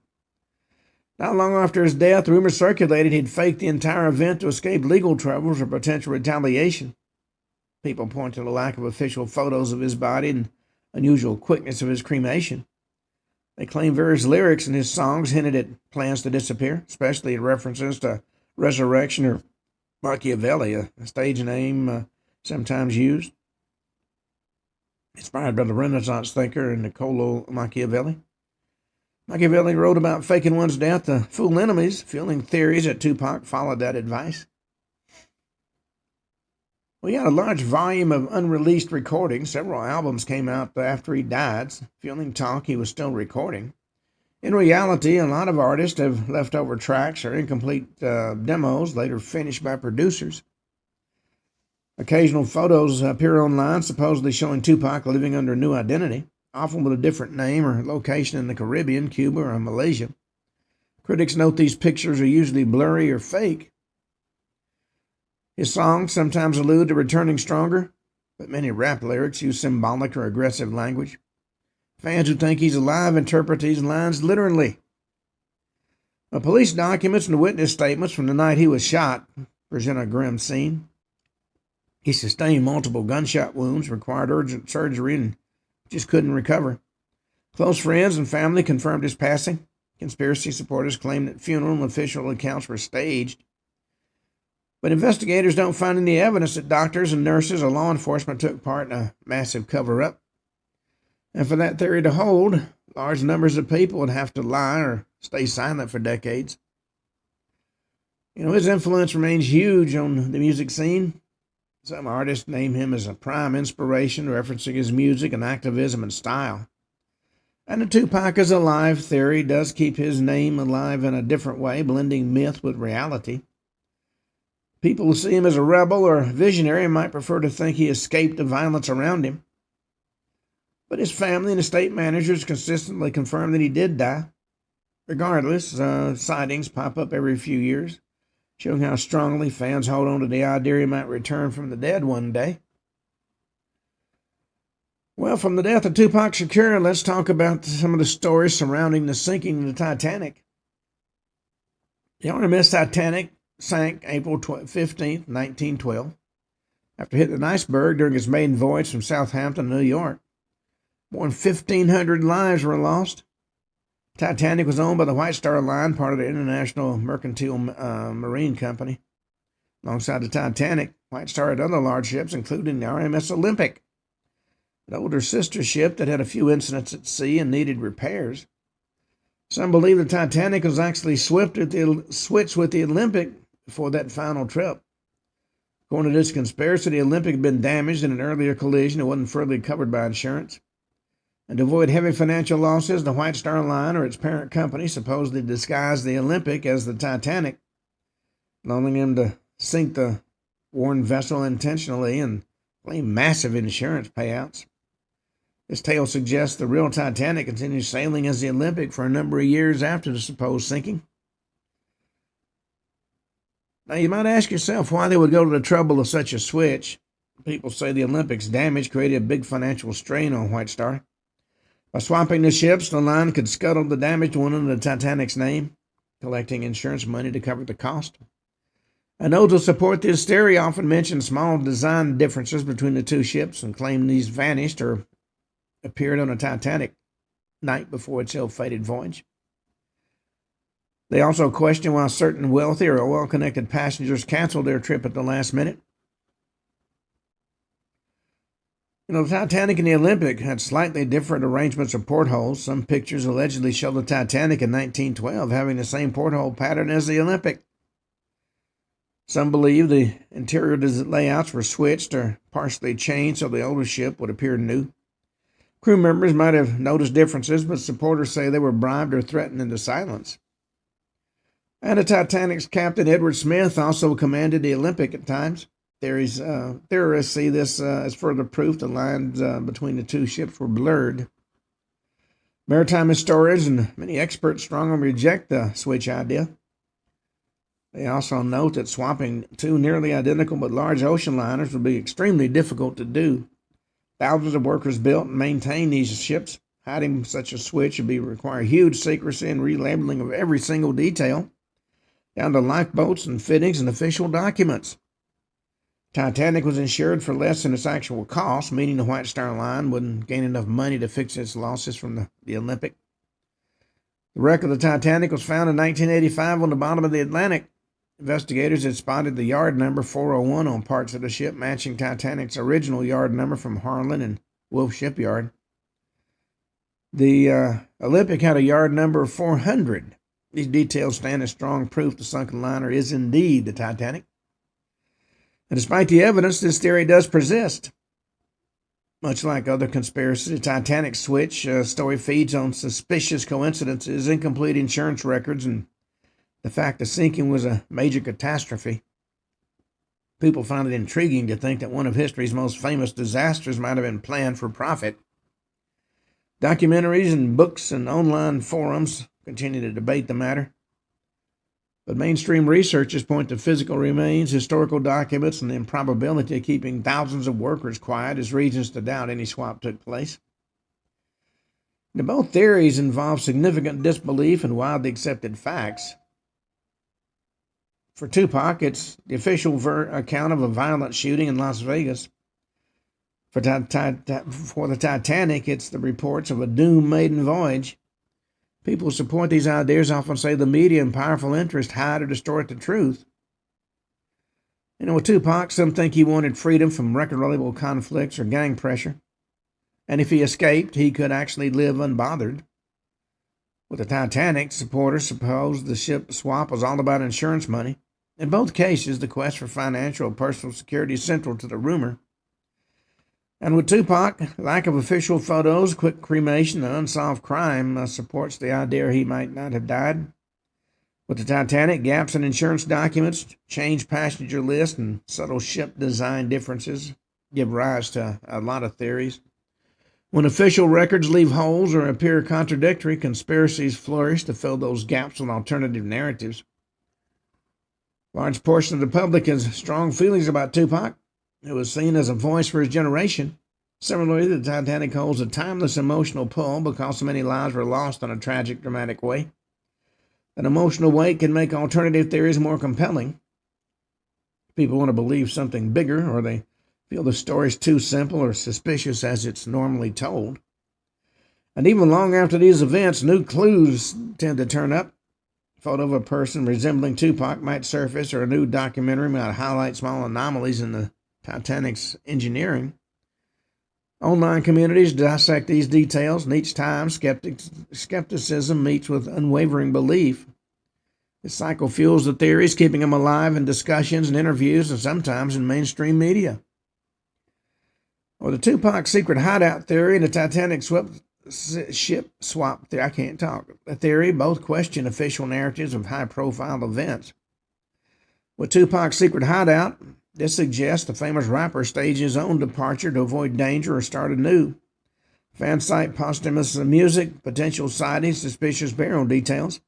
Not long after his death, rumors circulated he'd faked the entire event to escape legal troubles or potential retaliation. People point to the lack of official photos of his body and unusual quickness of his cremation. They claim various lyrics in his songs hinted at plans to disappear, especially in references to resurrection or Machiavelli, a stage name sometimes used, inspired by the Renaissance thinker Niccolo Machiavelli. Machiavelli wrote about faking one's death to fool enemies, fueling theories that Tupac followed that advice. Well, he had a large volume of unreleased recordings. Several albums came out after he died, fueling talk he was still recording. In reality, a lot of artists have leftover tracks or incomplete demos later finished by producers. Occasional photos appear online supposedly showing Tupac living under a new identity, often with a different name or location in the Caribbean, Cuba, or Malaysia. Critics note these pictures are usually blurry or fake. His songs sometimes allude to returning stronger, but many rap lyrics use symbolic or aggressive language. Fans who think he's alive interpret these lines literally. Police documents and witness statements from the night he was shot present a grim scene. He sustained multiple gunshot wounds, required urgent surgery, and just couldn't recover. Close friends and family confirmed his passing. Conspiracy supporters claim that funeral and official accounts were staged. But investigators don't find any evidence that doctors and nurses or law enforcement took part in a massive cover-up. And for that theory to hold, large numbers of people would have to lie or stay silent for decades. His influence remains huge on the music scene. Some artists name him as a prime inspiration, referencing his music and activism and style. And the Tupac is alive theory does keep his name alive in a different way, blending myth with reality. People who see him as a rebel or visionary might prefer to think he escaped the violence around him. But his family and estate managers consistently confirm that he did die. Regardless, sightings pop up every few years, showing how strongly fans hold on to the idea he might return from the dead one day. Well, from the death of Tupac Shakur, let's talk about some of the stories surrounding the sinking of the Titanic. The RMS Titanic sank April 15, 1912, after hitting an iceberg during its maiden voyage from Southampton to New York. More than 1,500 lives were lost. Titanic was owned by the White Star Line, part of the International Mercantile Marine Company. Alongside the Titanic, White Star had other large ships, including the RMS Olympic, an older sister ship that had a few incidents at sea and needed repairs. Some believe the Titanic was actually switched with the Olympic before that final trip. According to this conspiracy, the Olympic had been damaged in an earlier collision and wasn't further covered by insurance. And to avoid heavy financial losses, the White Star Line or its parent company supposedly disguised the Olympic as the Titanic, allowing them to sink the worn vessel intentionally and claim massive insurance payouts. This tale suggests the real Titanic continued sailing as the Olympic for a number of years after the supposed sinking. Now, you might ask yourself why they would go to the trouble of such a switch. People say the Olympic's damage created a big financial strain on White Star. By swapping the ships, the line could scuttle the damaged one under the Titanic's name, collecting insurance money to cover the cost. And those who support this theory often mention small design differences between the two ships and claim these vanished or appeared on the Titanic night before its ill-fated voyage. They also question why certain wealthy or well-connected passengers canceled their trip at the last minute. The Titanic and the Olympic had slightly different arrangements of portholes. Some pictures allegedly show the Titanic in 1912 having the same porthole pattern as the Olympic. Some believe the interior layouts were switched or partially changed so the older ship would appear new. Crew members might have noticed differences, but supporters say they were bribed or threatened into silence. And the Titanic's Captain Edward Smith also commanded the Olympic at times. Theorists see this as further proof the lines between the two ships were blurred. Maritime historians and many experts strongly reject the switch idea. They also note that swapping two nearly identical but large ocean liners would be extremely difficult to do. Thousands of workers built and maintained these ships. Hiding such a switch would require huge secrecy and relabeling of every single detail, down to lifeboats and fittings and official documents. Titanic was insured for less than its actual cost, meaning the White Star Line wouldn't gain enough money to fix its losses from the Olympic. The wreck of the Titanic was found in 1985 on the bottom of the Atlantic. Investigators had spotted the yard number 401 on parts of the ship, matching Titanic's original yard number from Harlan and Wolf Shipyard. The Olympic had a yard number of 400. These details stand as strong proof the sunken liner is indeed the Titanic. And despite the evidence, this theory does persist. Much like other conspiracies, the Titanic switch story feeds on suspicious coincidences, incomplete insurance records, and the fact the sinking was a major catastrophe. People find it intriguing to think that one of history's most famous disasters might have been planned for profit. Documentaries and books and online forums continue to debate the matter. But mainstream researchers point to physical remains, historical documents, and the improbability of keeping thousands of workers quiet as reasons to doubt any swap took place. Now, both theories involve significant disbelief in widely accepted facts. For Tupac, it's the official account of a violent shooting in Las Vegas. For the Titanic, it's the reports of a doomed maiden voyage. People who support these ideas often say the media and powerful interests hide or distort the truth. With Tupac, some think he wanted freedom from record label conflicts or gang pressure. And if he escaped, he could actually live unbothered. With the Titanic, supporters suppose the ship swap was all about insurance money. In both cases, the quest for financial or personal security is central to the rumor. And with Tupac, lack of official photos, quick cremation, and unsolved crime supports the idea he might not have died. With the Titanic, gaps in insurance documents, changed passenger lists, and subtle ship design differences give rise to a lot of theories. When official records leave holes or appear contradictory, conspiracies flourish to fill those gaps with alternative narratives. A large portion of the public has strong feelings about Tupac, who was seen as a voice for his generation. Similarly, the Titanic holds a timeless emotional pull because so many lives were lost in a tragic, dramatic way. An emotional weight can make alternative theories more compelling. People want to believe something bigger, or they feel the story's too simple or suspicious as it's normally told. And even long after these events, new clues tend to turn up. A photo of a person resembling Tupac might surface, or a new documentary might highlight small anomalies in the Titanic's engineering. Online communities dissect these details, and each time skepticism meets with unwavering belief. This cycle fuels the theories, keeping them alive in discussions and interviews, and sometimes in mainstream media. Or the Tupac secret hideout theory and the Titanic ship swap theory. I can't talk. The theory both question official narratives of high-profile events. With Tupac's secret hideout, this suggests the famous rapper staged his own departure to avoid danger or start anew. Fans cite posthumous music, potential sightings, suspicious burial details.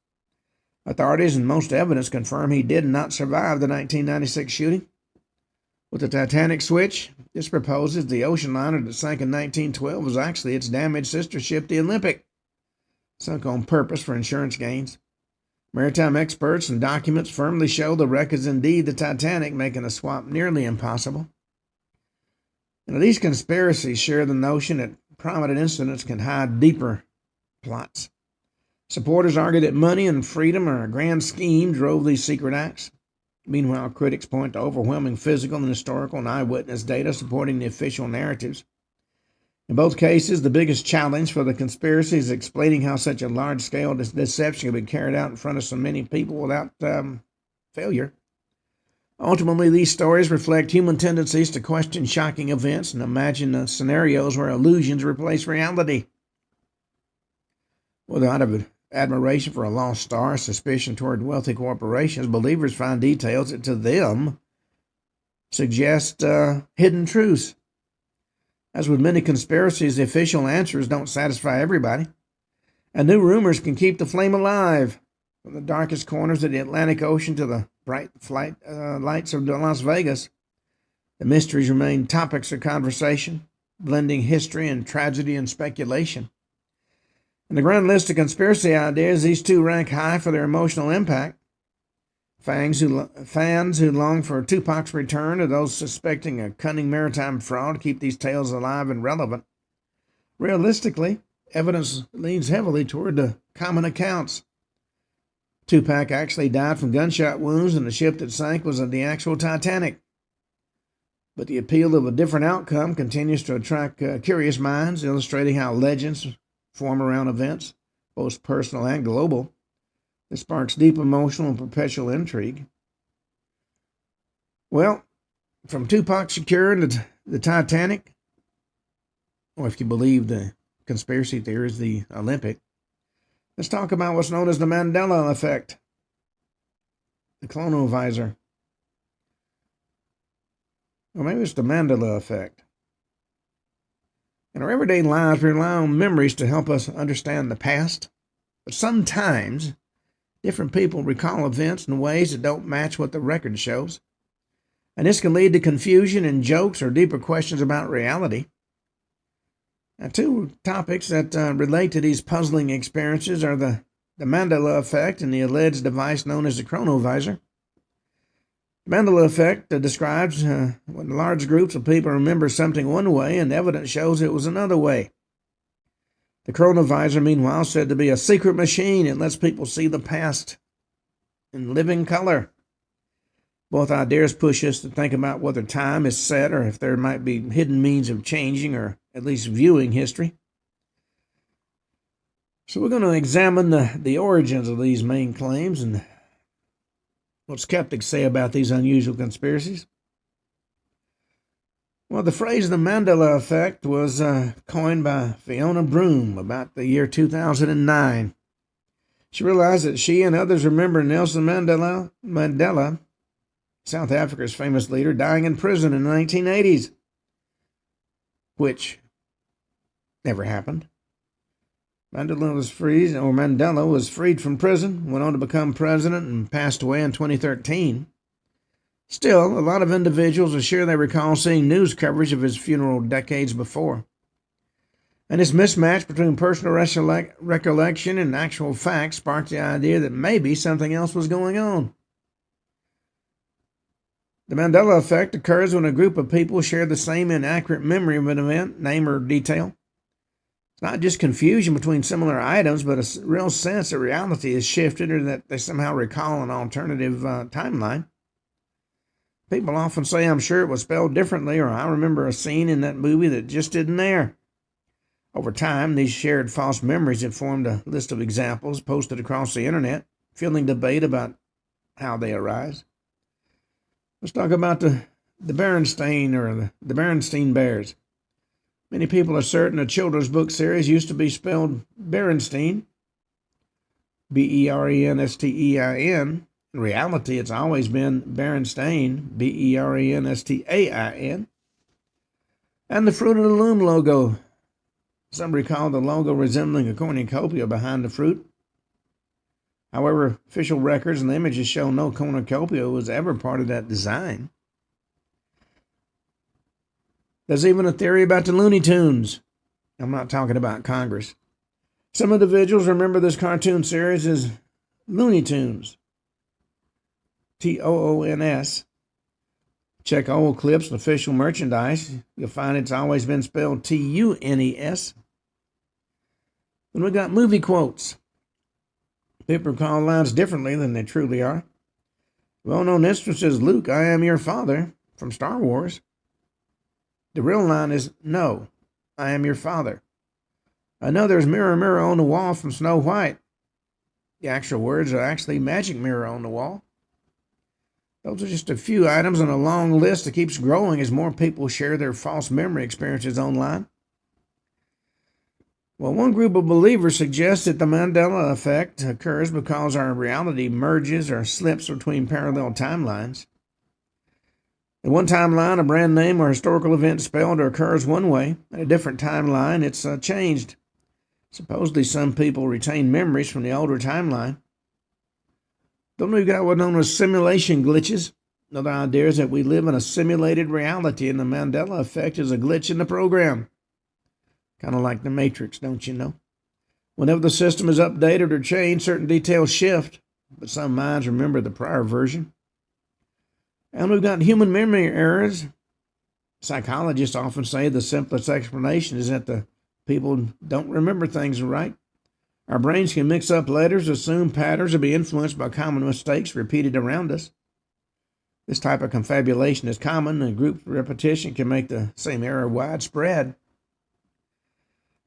Authorities and most evidence confirm he did not survive the 1996 shooting. With the Titanic switch, this proposes the ocean liner that sank in 1912 was actually its damaged sister ship, the Olympic, sunk on purpose for insurance gains. Maritime experts and documents firmly show the wreck is indeed the Titanic, making a swap nearly impossible. These conspiracies share the notion that prominent incidents can hide deeper plots. Supporters argue that money and freedom or a grand scheme drove these secret acts. Meanwhile, critics point to overwhelming physical and historical and eyewitness data supporting the official narratives. In both cases, the biggest challenge for the conspiracy is explaining how such a large-scale deception can be carried out in front of so many people without failure. Ultimately, these stories reflect human tendencies to question shocking events and imagine scenarios where illusions replace reality. Whether out of admiration for a lost star, suspicion toward wealthy corporations, believers find details that to them suggest hidden truths. As with many conspiracies, the official answers don't satisfy everybody, and new rumors can keep the flame alive. From the darkest corners of the Atlantic Ocean to the bright lights of Las Vegas, the mysteries remain topics of conversation, blending history and tragedy and speculation. In the grand list of conspiracy ideas, these two rank high for their emotional impact. Fans who long for Tupac's return, or those suspecting a cunning maritime fraud, keep these tales alive and relevant. Realistically, evidence leans heavily toward the common accounts. Tupac actually died from gunshot wounds, and the ship that sank was the actual Titanic. But the appeal of a different outcome continues to attract curious minds, illustrating how legends form around events, both personal and global. It sparks deep emotional and perpetual intrigue. Well, From Tupac securing the Titanic, or if you believe the conspiracy theories, the Olympic, let's talk about what's known as the Mandela effect, the chronovisor. Or maybe it's the Mandela effect. In our everyday lives, we rely on memories to help us understand the past, but sometimes different people recall events in ways that don't match what the record shows. And this can lead to confusion and jokes or deeper questions about reality. Now, two topics that relate to these puzzling experiences are the Mandela effect and the alleged device known as the chronovisor. The Mandela effect describes when large groups of people remember something one way and evidence shows it was another way. The chronovisor, meanwhile, is said to be a secret machine. It lets people see the past in living color. Both ideas push us to think about whether time is set or if there might be hidden means of changing or at least viewing history. So we're going to examine the origins of these main claims and what skeptics say about these unusual conspiracies. Well, the phrase the Mandela effect was coined by Fiona Broome about the year 2009. She realized that she and others remember Nelson Mandela, South Africa's famous leader, dying in prison in the 1980s, which never happened. Mandela was freed from prison, went on to become president, and passed away in 2013. Still, a lot of individuals are sure they recall seeing news coverage of his funeral decades before. And this mismatch between personal recollection and actual facts sparked the idea that maybe something else was going on. The Mandela effect occurs when a group of people share the same inaccurate memory of an event, name, or detail. It's not just confusion between similar items, but a real sense that reality is shifted or that they somehow recall an alternative timeline. People often say, I'm sure it was spelled differently, or I remember a scene in that movie that just isn't there. Over time, these shared false memories have formed a list of examples posted across the internet, fueling debate about how they arise. Let's talk about the Berenstain or the Berenstain Bears. Many people are certain a children's book series used to be spelled Berenstain, Berenstein. In reality, it's always been Berenstain, Berenstain. And the Fruit of the Loom logo. Some recall the logo resembling a cornucopia behind the fruit. However, official records and the images show no cornucopia was ever part of that design. There's even a theory about the Looney Tunes. I'm not talking about Congress. Some individuals remember this cartoon series as Looney Tunes. Toons. Check old clips and official merchandise. You'll find it's always been spelled Tunes. Then we got movie quotes. People recall lines differently than they truly are. Well-known instances, Luke, I am your father, from Star Wars. The real line is, no, I am your father. I know there's mirror, mirror on the wall from Snow White. The actual words are actually magic mirror on the wall. Those are just a few items on a long list that keeps growing as more people share their false memory experiences online. Well, one group of believers suggests that the Mandela effect occurs because our reality merges or slips between parallel timelines. In one timeline, a brand name or historical event spelled or occurs one way. In a different timeline, it's changed. Supposedly, some people retain memories from the older timeline. Then we've got what's known as simulation glitches. Another idea is that we live in a simulated reality, and the Mandela effect is a glitch in the program. Kind of like the Matrix, don't you know? Whenever the system is updated or changed, certain details shift, but some minds remember the prior version. And we've got human memory errors. Psychologists often say the simplest explanation is that the people don't remember things right. Our brains can mix up letters, assume patterns, or be influenced by common mistakes repeated around us. This type of confabulation is common, and group repetition can make the same error widespread.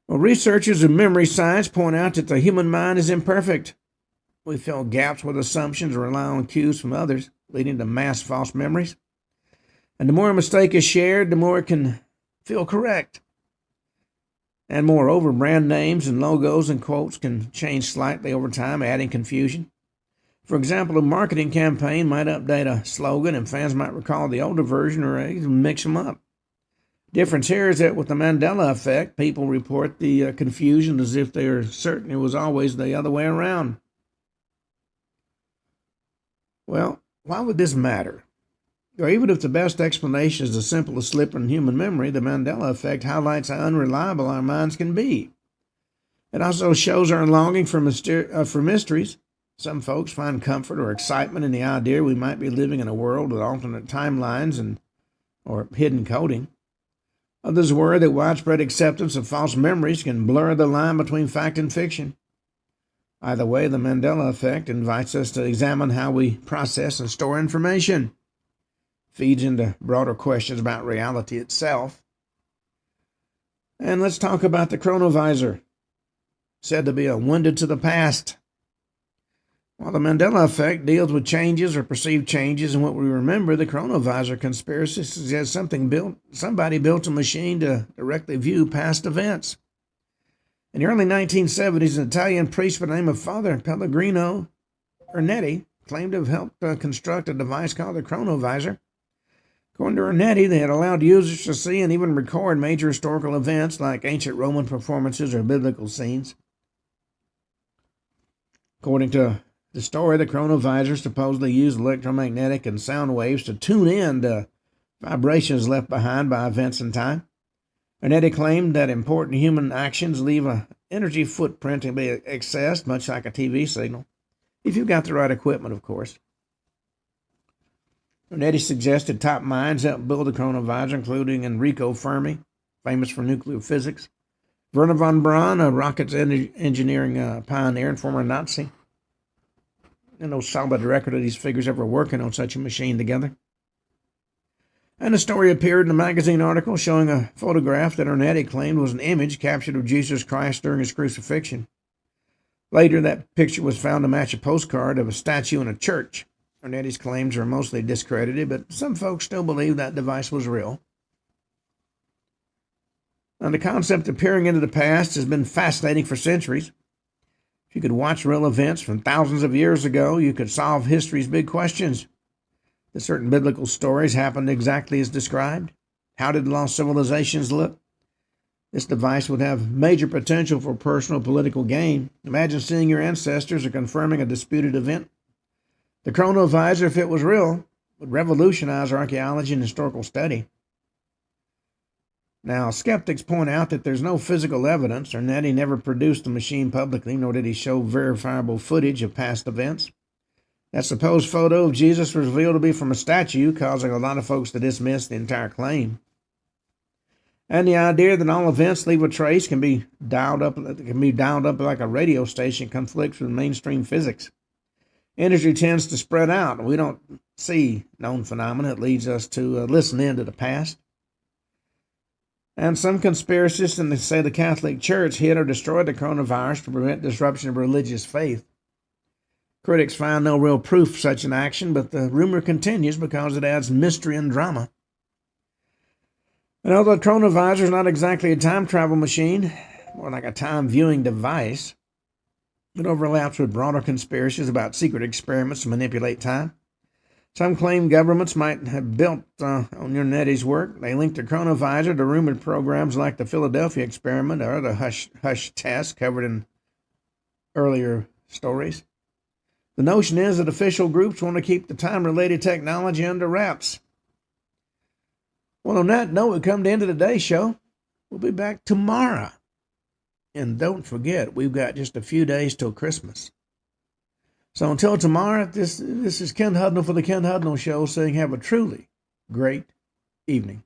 Well, researchers in memory science point out that the human mind is imperfect. We fill gaps with assumptions or rely on cues from others, leading to mass false memories. And the more a mistake is shared, the more it can feel correct. And moreover, brand names and logos and quotes can change slightly over time, adding confusion. For example, a marketing campaign might update a slogan and fans might recall the older version or even mix them up. Difference here is that with the Mandela effect, people report the confusion as if they are certain it was always the other way around. Well, why would this matter? Or even if the best explanation is the simplest slip in human memory, the Mandela effect highlights how unreliable our minds can be. It also shows our longing for mysteries. Some folks find comfort or excitement in the idea we might be living in a world with alternate timelines or hidden coding. Others worry that widespread acceptance of false memories can blur the line between fact and fiction. Either way, the Mandela effect invites us to examine how we process and store information. Feeds into broader questions about reality itself. And let's talk about the chronovisor, said to be a window to the past. While the Mandela effect deals with changes or perceived changes in what we remember, the chronovisor conspiracy suggests somebody built a machine to directly view past events. In the early 1970s, an Italian priest by the name of Father Pellegrino Ernetti claimed to have helped construct a device called the chronovisor. According to Ernetti, they had allowed users to see and even record major historical events like ancient Roman performances or biblical scenes. According to the story, the chronovisor supposedly used electromagnetic and sound waves to tune in to vibrations left behind by events in time. Ernetti claimed that important human actions leave an energy footprint to be accessed, much like a TV signal, if you've got the right equipment, of course. Ernetti suggested top minds helped build the chronovisor, including Enrico Fermi, famous for nuclear physics, Werner von Braun, a rockets engineering pioneer and former Nazi. No solid record of these figures ever working on such a machine together. And a story appeared in a magazine article showing a photograph that Ernetti claimed was an image captured of Jesus Christ during his crucifixion. Later, that picture was found to match a postcard of a statue in a church. Ernetti's claims are mostly discredited, but some folks still believe that device was real. And the concept of peering into the past has been fascinating for centuries. If you could watch real events from thousands of years ago, you could solve history's big questions. Did certain biblical stories happen exactly as described? How did lost civilizations look? This device would have major potential for personal political gain. Imagine seeing your ancestors or confirming a disputed event. The chronovisor, if it was real, would revolutionize archaeology and historical study. Now, skeptics point out that there's no physical evidence. Ernetti never produced the machine publicly, nor did he show verifiable footage of past events. That supposed photo of Jesus was revealed to be from a statue, causing a lot of folks to dismiss the entire claim. And the idea that all events leave a trace can be dialed up like a radio station conflicts with mainstream physics. Energy tends to spread out, and we don't see known phenomena. It leads us to listen in to the past. And some conspiracists say the Catholic Church hid or destroyed the coronavirus to prevent disruption of religious faith. Critics find no real proof of such an action, but the rumor continues because it adds mystery and drama. And although the chronovisor is not exactly a time travel machine, more like a time viewing device, it overlaps with broader conspiracies about secret experiments to manipulate time. Some claim governments might have built on Ernetti's work. They linked the chronovisor to rumored programs like the Philadelphia experiment or the hush test covered in earlier stories. The notion is that official groups want to keep the time-related technology under wraps. Well, on that note, we come to the end of today's show. We'll be back tomorrow. And don't forget, we've got just a few days till Christmas. So until tomorrow, this is Ken Hudnall for the Ken Hudnall Show saying have a truly great evening.